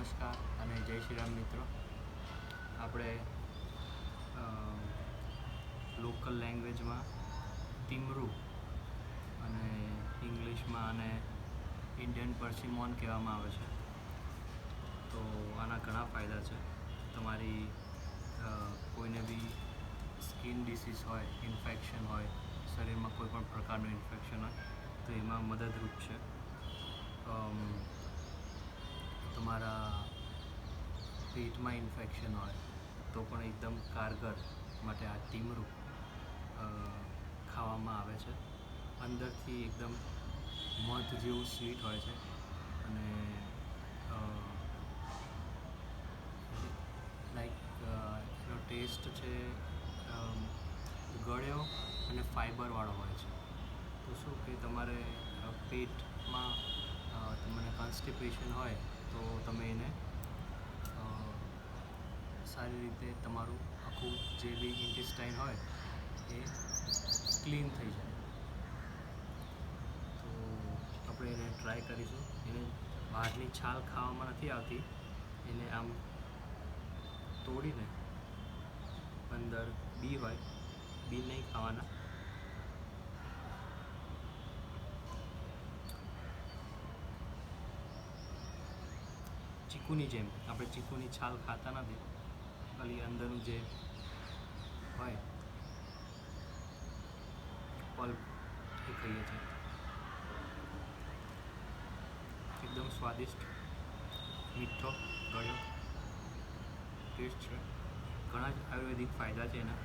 નમસ્કાર અને જય શ્રી રામ મિત્રો. આપણે લોકલ લેંગ્વેજમાં ટીમરૂ અને ઇંગ્લિશમાં અને ઇન્ડિયન પર્સિમોન કહેવામાં આવે છે. તો આના ઘણા ફાયદા છે. તમારી કોઈને બી સ્કિન ડિસીઝ હોય, ઇન્ફેક્શન હોય, શરીરમાં કોઈ પણ પ્રકારનું ઇન્ફેક્શન હોય તો એમાં મદદરૂપ છે. તમારા પેટમાં ઇન્ફેક્શન હોય તો પણ એકદમ કારગર માટે આ ટીમરૂ ખાવામાં આવે છે. અંદરથી એકદમ મધ જેવું સ્વીટ હોય છે અને એનો ટેસ્ટ છે ગળ્યો અને ફાઈબરવાળો હોય છે. તો શું કે તમારે પેટમાં તમને કોન્સ્ટિપેશન હોય તો તમે એને સારી રીતે તમારું આખું જે બી ઇન્ટેસ્ટાઇન હોય એ ક્લીન થઈ જાય. તો આપણે એને ટ્રાય કરીશું. એને બહારની છાલ ખાવામાં નથી આવતી, એને આમ તોડીને અંદર બી હોય, બી નહીં ખાવાના. ચીકુની જેમ આપણે ચીકુની છાલ ખાતા નથી, ખાલી અંદરનું જે હોય પલ્પ એ ખાઈએ છીએ. એકદમ સ્વાદિષ્ટ, મીઠો, ગળ્યો ટેસ્ટ છે. ઘણા જ આયુર્વેદિક ફાયદા છે એના.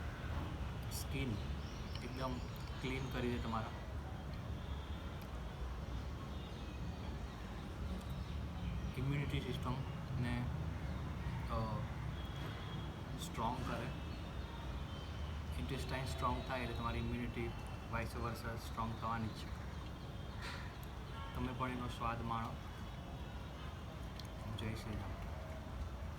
સ્કિન એકદમ ક્લીન કરી દે તમારા. ઇમ્યુનિટી સિસ્ટમને સ્ટ્રોંગ કરે. ઇન્ટેસ્ટાઇન સ્ટ્રોંગ થાય એટલે તમારી ઇમ્યુનિટી વાઇસ વર્સા સ્ટ્રોંગ થવાની જ છે. તમે પણ એનો સ્વાદ માણો. જય શ્રી રામ.